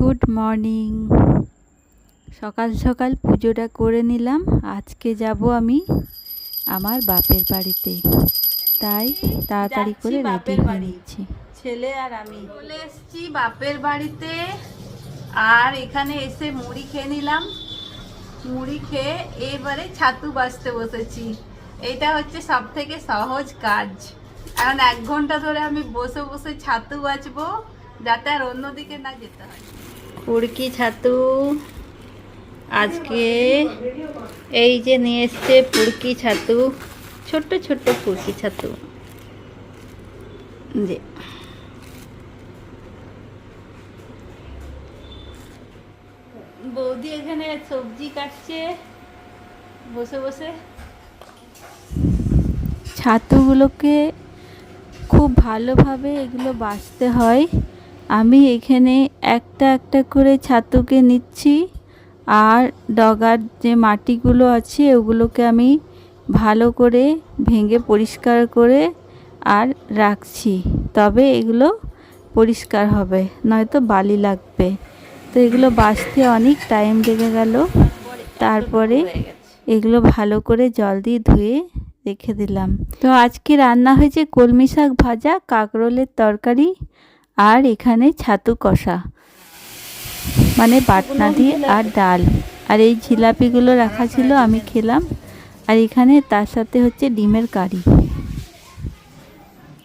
Good morning. সকাল সকাল পুজোটা করে নিলাম। আজকে যাব আমি আমার বাপের বাড়িতে, তাই তাড়াতাড়ি করে রেডি হয়ে নিচ্ছি। ছেলে আর আমি চলে এসেছি বাপের বাড়িতে, আর এখানে এসে মুড়ি খেয়ে নিলাম। মুড়ি খেয়ে এবারে ছাতু বাছতে বসেছি। এটা হচ্ছে সব থেকে সহজ কাজ, কারণ 1 ঘন্টা ধরে আমি বসে বসে ছাতু বাছবো, যাতে আর অন্যদিকে না যেতে হয়। কুড়কি ছাতু আজকে এই যে নিয়ে এসছে পুরকি ছাতু, ছোট্ট ছোট্ট পুরকি ছাতু। যে বৌদি এখানে সবজি কাটছে বসে বসে। ছাতুগুলোকে খুব ভালোভাবে এগুলো বাছতে হয়। আমি এখানে একটা একটা করে ছাতুকে নিচ্ছি, আর ডগার যে মাটিগুলো আছে ওগুলোকে আমি ভালো করে ভেঙে পরিষ্কার করে আর রাখছি, তবে এগুলো পরিষ্কার হবে, নয়তো বালি লাগবে। তো এগুলো বাছতে অনেক টাইম লেগে গেল। তারপরে এগুলো ভালো করে জল দিয়ে ধুয়ে রেখে দিলাম। তো আজকে রান্না হয়েছে কলমি শাক ভাজা, কাঁকরোলের তরকারি, আর এখানে ছাতু কষা, মানে বাটনা দিয়ে, আর ডাল। আর এই জিলাপিগুলো রাখা ছিল, আমি খেলাম। আর এখানে তার সাথে হচ্ছে ডিমের কারি।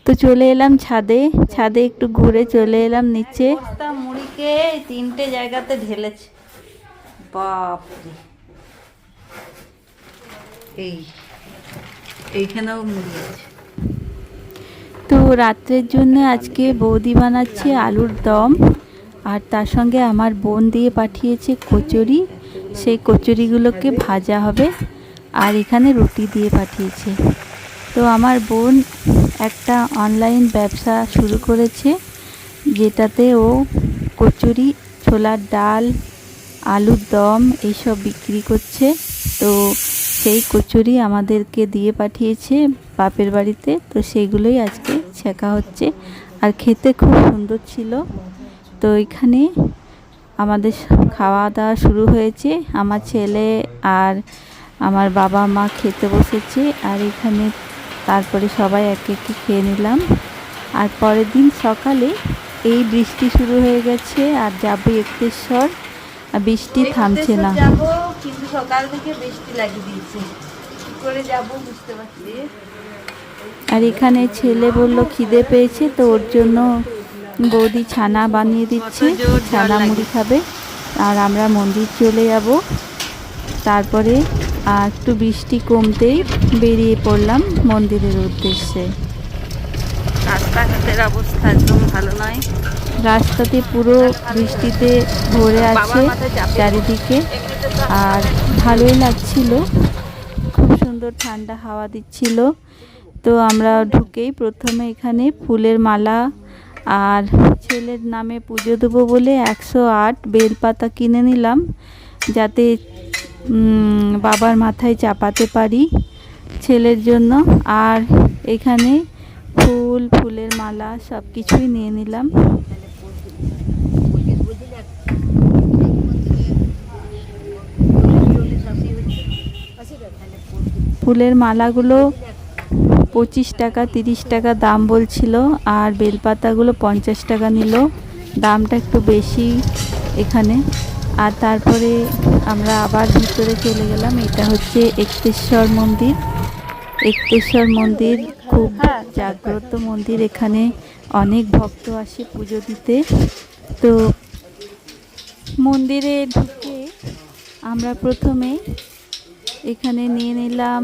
তো চলে এলাম ছাদে, ছাদে একটু ঘুরে চলে এলাম নিচে। মুড়িকে 3টে জায়গাতে ঢেলেছে, বাপরে। এইখানেও মুড়ি আছে। তো রাত্রের জন্য আজকে বৌদি বানাচ্ছে আলুর দম, আর তার সঙ্গে আমার বোন দিয়ে পাঠিয়েছে কচুরি। সেই কচুরিগুলোকে ভাজা হবে, আর এখানে রুটি দিয়ে পাঠিয়েছে। তো আমার বোন একটা অনলাইন ব্যবসা শুরু করেছে, যেটাতে ও কচুরি, ছোলার ডাল, আলুর দম এইসব বিক্রি করছে। তো সেই কচুরি আমাদেরকে দিয়ে পাঠিয়েছে বাপের বাড়িতে। তো সেইগুলোই আজকে ছেঁকা হচ্ছে, আর খেতে খুব সুন্দর ছিল। তো এখানে আমাদের খাওয়া দাওয়া শুরু হয়েছে। আমার ছেলে আর আমার বাবা মা খেতে বসেছে, আর এখানে তারপরে সবাই একে একে খেয়ে নিলাম। আর পরের দিন সকালে এই বৃষ্টি শুরু হয়ে গেছে, আর যাবো এক্তেশ্বর। আর বৃষ্টি থামছে না, কিন্তু সকাল থেকে বৃষ্টি লাগিয়ে দিয়েছে, কি করে যাব বুঝতে পারছি। আর এখানে ছেলে বলল খিদে পেয়েছে, তো ওর জন্য বৌদি ছানা বানিয়ে দিচ্ছে, ছানা মুড়ি খাবে। আর আমরা মন্দির চলে যাব। তারপরে একটু বৃষ্টি কমতেই বেরিয়ে পড়লাম মন্দিরের উদ্দেশ্যে। রাস্তাঘাটের অবস্থা একদম ভালো নয়, রাস্তাতে পুরো বৃষ্টিতে ভরে আছে চারিদিকে, আর ভালোই লাগছিল, খুব সুন্দর ঠান্ডা হাওয়া দিচ্ছিল। তো আমরা ঢুকেই প্রথমে এখানে ফুলের মালা আর ছেলের নামে পুজো দেবো বলে 108 বেলপাতা কিনে নিলাম, যাতে বাবার মাথায় চাপাতে পারি ছেলের জন্য। আর এখানে ফুল, ফুলের মালা সব কিছুই নিয়ে নিলাম। ফুলের মালাগুলো 25 টাকা 30 টাকা দাম বলছিল, আর বেলপাতাগুলো 50 টাকা নিল, দামটা একটু বেশি এখানে। আর তারপরে আমরা আবার ভিতরে চলে গেলাম। এটা হচ্ছে এক্তেশ্বর মন্দির। এক্তেশ্বর মন্দির খুব জাগ্রত মন্দির, এখানে অনেক ভক্ত আসে পুজো দিতে। তো মন্দিরে ঢুকে আমরা প্রথমে এখানে নিয়ে নিলাম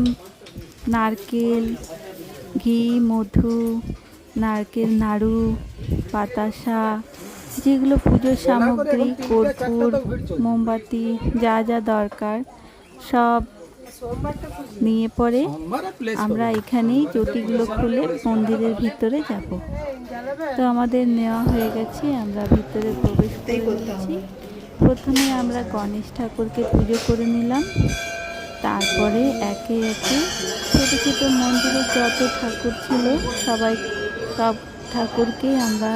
নারকেল, ঘি, মধু, নারকেল নাড়ু, বাতাসা, যেগুলো পুজোর সামগ্রী, কর্পূর, মোমবাতি, যা যা দরকার সব নিয়ে পরে আমরা এখানেই চটিগুলো খুলে মন্দিরের ভিতরে যাব। তো আমাদের নেওয়া হয়ে গেছে, আমরা ভিতরে প্রবেশ করেছি। প্রথমে আমরা গণেশ ঠাকুরকে পুজো করে নিলাম, তারপরে একে একে ছোটো ছোটো মন্দিরে যত ঠাকুর ছিল সব ঠাকুরকে আমরা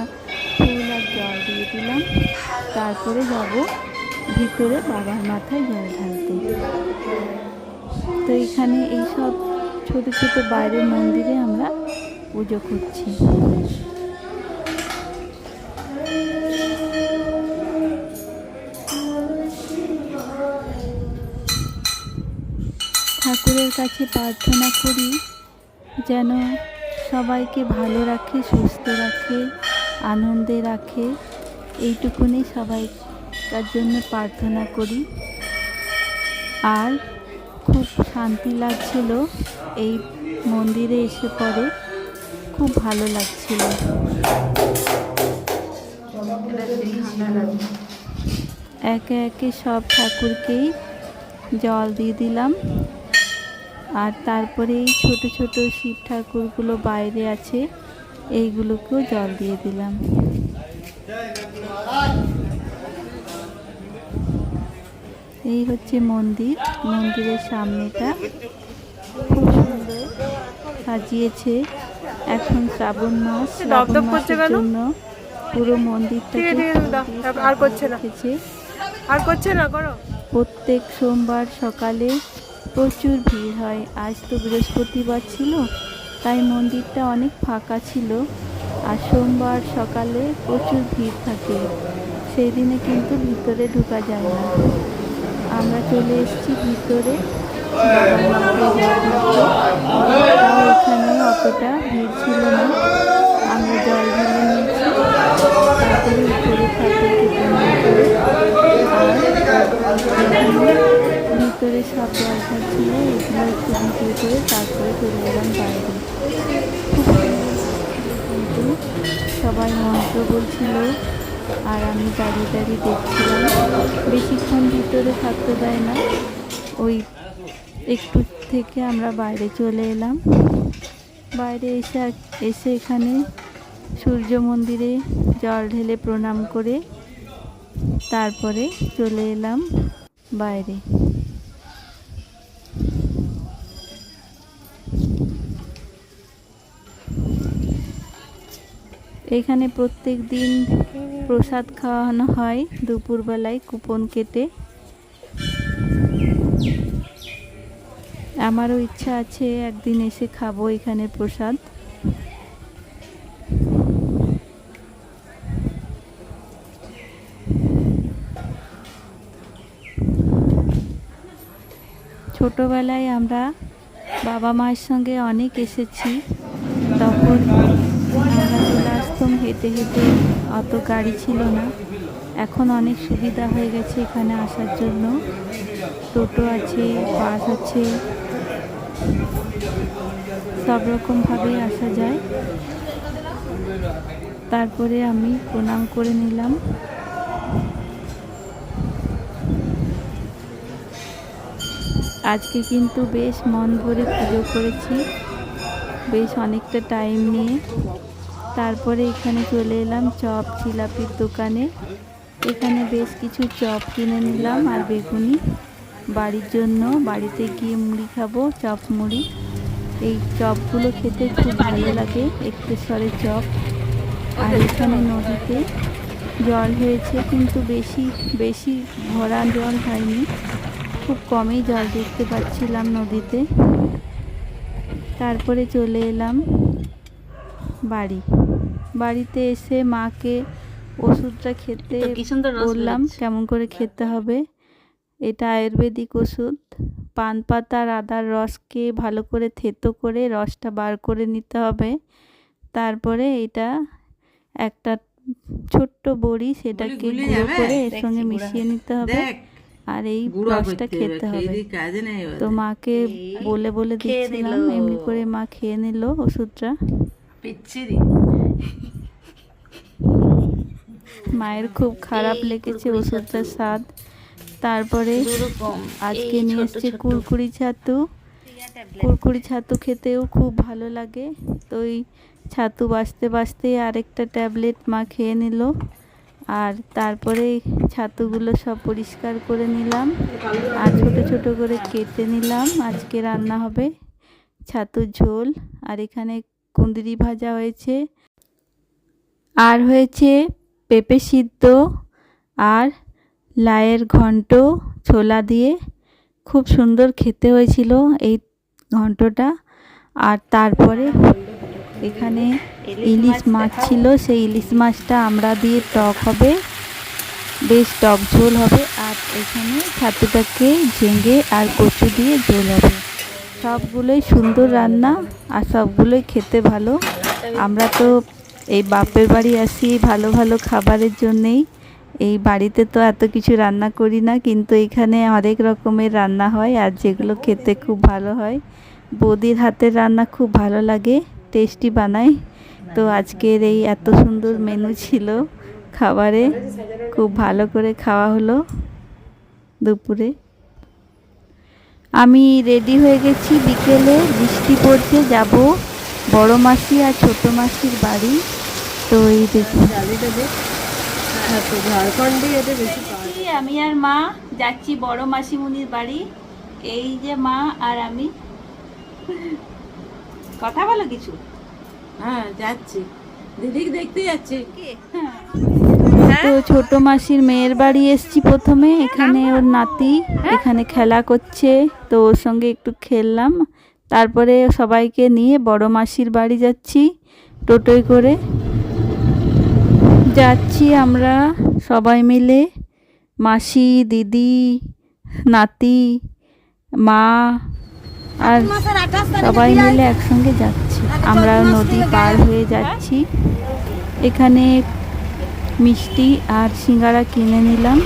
ফুল আর জল দিয়ে দিলাম। তারপরে যাব ভিতরে বাবার মাথায় জল ঢালতে। তো এখানে এইসব ছোট ছোট বাইরের মন্দিরে আমরা পুজো করছি। ঠাকুরের কাছে প্রার্থনা করি যেন সবাইকে ভালো রাখে, সুস্থ রাখে, আনন্দে রাখে, এইটুকুনি সবাইকার জন্য প্রার্থনা করি। আর খুব শান্তি লাগছিল এই মন্দিরে এসে পরে, খুব ভালো লাগছিল। একে একে সব ঠাকুরকেই জল দিয়ে দিলাম। আর তারপরে এই ছোট ছোট শিব ঠাকুরগুলো বাইরে আছে, এইগুলোকেও জল দিয়ে দিলাম। এই হচ্ছে মন্দির, মন্দিরের সামনেটা খুব সুন্দর সাজিয়েছে। এখন শ্রাবণ মাস, শ্রাবণ মাসের জন্য পুরো মন্দিরটাকে প্রত্যেক সোমবার সকালে প্রচুর ভিড় হয়। আজ তো বৃহস্পতিবার ছিল, তাই মন্দিরটা অনেক ফাঁকা ছিল। আর সোমবার সকালে প্রচুর ভিড় থাকে, সেই দিনে কিন্তু ভিতরে ঢোকা যায় না। আমরা চলে এসেছি ভিতরে, এখানে অতটা ভিড় ছিল না। আমরা জল ঢেলে নিয়েছি, তারপরে উপরে ঠাকুরকে প্রণাম করে আর ভিতরে সব দরকার ছিল এগুলো একটু ভিডিও করে তারপরে চলে এলাম বাইরে। কিন্তু সবাই মন্ত্র বলছিল আর আমি দাঁড়িয়ে দাঁড়িয়ে দেখছিলাম। বেশিক্ষণ ভিতরে থাকতে দেয় না, ওই একটু থেকে আমরা বাইরে চলে এলাম। বাইরে এসে এখানে সূর্য মন্দিরে জল ঢেলে প্রণাম করে তারপরে চলে এলাম বাইরে। এখানে প্রত্যেক দিন প্রসাদ খাওয়ানো হয় দুপুরবেলায় কুপন কেটে। আমারও ইচ্ছা আছে একদিন এসে খাবো এখানে প্রসাদ। ছোটবেলায় আমরা বাবা মায়ের সঙ্গে অনেক এসেছি, তখন আমরা চলে আসতাম হেঁটে হেঁটে, অত গাড়ি ছিল না। এখন অনেক সুবিধা হয়ে গেছে এখানে আসার জন্য, টোটো আছে, বাস আছে, সব রকমভাবেই আসা যায়। তারপরে আমি প্রণাম করে নিলাম। আজকে কিন্তু বেশ মন ভরে পুজো করেছি, বেশ অনেকটা টাইম নিয়ে। তারপরে এখানে চলে এলাম চপ জিলাপির দোকানে। এখানে বেশ কিছু চপ কিনে নিলাম আর বেগুনি বাড়ির জন্য। বাড়িতে গিয়ে মুড়ি খাবো, চপ মুড়ি। এই চপগুলো খেতে খুব ভালো লাগে, এক্কেশ্বরের চপ। আর এখানে নদীতে জল হয়েছে, কিন্তু বেশি ভরা জল হয়নি, খুব কমই জল দেখতে পাচ্ছিলাম নদীতে। তারপরে চলে এলাম বাড়িতে এসে মাকে ওষুধটা খেতে বললাম কেমন করে খেতে হবে। এটা আয়ুর্বেদিক ওষুধ, পান পাতা আর আদার রসকে ভালো করে থেতো করে রসটা বার করে নিতে হবে। তারপরে এটা একটা ছোট্ট বড়ি, সেটাকে গুঁড়ো করে এর সঙ্গে মিশিয়ে নিতে হবে আর এই রসটা খেতে হবে। তো মাকে বলে বলে দিচ্ছিলাম, এমনি করে মা খেয়ে নিল ওষুধটা। মায়ের খুব খারাপ লেগেছে ওষুধটার স্বাদ। তারপরে আজকে নিয়ে এসছে কুরকুরি ছাতু খেতেও খুব ভালো লাগে। তো ওই ছাতু বাঁচতে বাঁচতে আরেকটা ট্যাবলেট মা খেয়ে নিল। আর তারপরে ছাতুগুলো সব পরিষ্কার করে নিলাম আর ছোট ছোট করে কেটে নিলাম। আজকে রান্না হবে ছাতুর ঝোল, আর এখানে কুঁদরি ভাজা হয়েছে, আর হয়েছে পেঁপে সিদ্ধ, আর লায়ের ঘন্ট ছোলা দিয়ে খুব সুন্দর খেতে হয়েছিল এই ঘন্টটা। আর তারপরে এখানে ইলিশ মাছ ছিল, সেই ইলিশ মাছটা আমরা দিয়ে টক হবে, বেশ টক ঝোল হবে। আর এখানে ছাতুটাকে ঝিঙে আর কচু দিয়ে ঝোল হবে। সবগুলোই সুন্দর রান্না আর সবগুলোই খেতে ভালো। আমরা তো এই বাপের বাড়ি আসি ভালো ভালো খাবারের জন্যেই। এই বাড়িতে তো এত কিছু রান্না করি না, কিন্তু এখানে অনেক রকমের রান্না হয় আর যেগুলো খেতে খুব ভালো হয়। বৌদির হাতের রান্না খুব ভালো লাগে, টেস্টি বানায়। তো আজকের এই এত সুন্দর মেনু ছিল খাবারে, খুব ভালো করে খাওয়া হলো দুপুরে। আমি রেডি হয়ে গেছি, বিকেলে বৃষ্টি পড়ছে, যাব বড় মাসি আর ছোট মাসির বাড়ি। তো এই দেখুন আমি আর মা যাচ্ছি বড় মাসিমুনির বাড়ি। এই যে মা আর আমি, কথা বলো কিছু। হ্যাঁ যাচ্ছি, দিদিকে দেখতে যাচ্ছি। তো ছোট মাসির মেয়ের বাড়ি এসছি প্রথমে। এখানে ওর নাতি এখানে খেলা করছে, তো ওর সঙ্গে একটু খেললাম। তারপরে সবাইকে নিয়ে বড় মাসির বাড়ি যাচ্ছি, টোটোয় করে যাচ্ছি আমরা সবাই মিলে, মাসি, দিদি, নাতি, মা আর সবাই মিলে একসঙ্গে যাচ্ছি। আমরা নদী পার হয়ে যাচ্ছি। এখানে মিষ্টি আর সিঙ্গারা কিনে নিলাম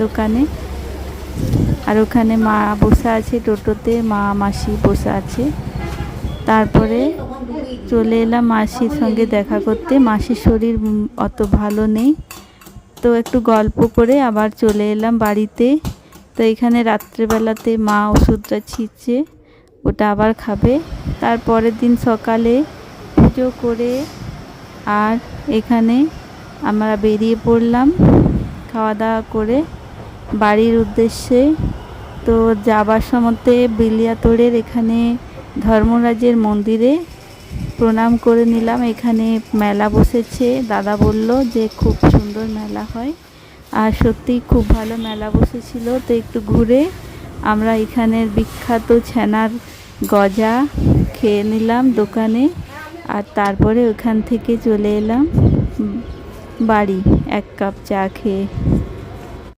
দোকানে। আর ওখানে মা বসে আছে টোটোতে, মা মাসি বসে আছে। তারপরে চলে এলাম মাসির সঙ্গে দেখা করতে। মাসির শরীর অত ভালো নেই, তো একটু গল্প করে আবার চলে এলাম বাড়িতে। তো এখানে রাত্রেবেলাতে মা ওষুধটা ছিঁচছে, ওটা আবার খাবে। তারপরের দিন সকালে পুজো করে আর এখানে আমরা বেরিয়ে পড়লাম খাওয়া দাওয়া করে বাড়ির উদ্দেশ্যে। তো যাবার সময়তে বিলিয়াতোড়ের এখানে ধর্মরাজের মন্দিরে প্রণাম করে নিলাম। এখানে মেলা বসেছে, দাদা বলল যে খুব সুন্দর মেলা হয়, আর সত্যিই খুব ভালো মেলা বসেছিল। তো একটু ঘুরে আমরা এখানের বিখ্যাত ছানার গজা খেয়ে নিলাম দোকানে। আর তারপরে ওখান থেকে চলে এলাম বাড়ি এক কাপ চা খেয়ে।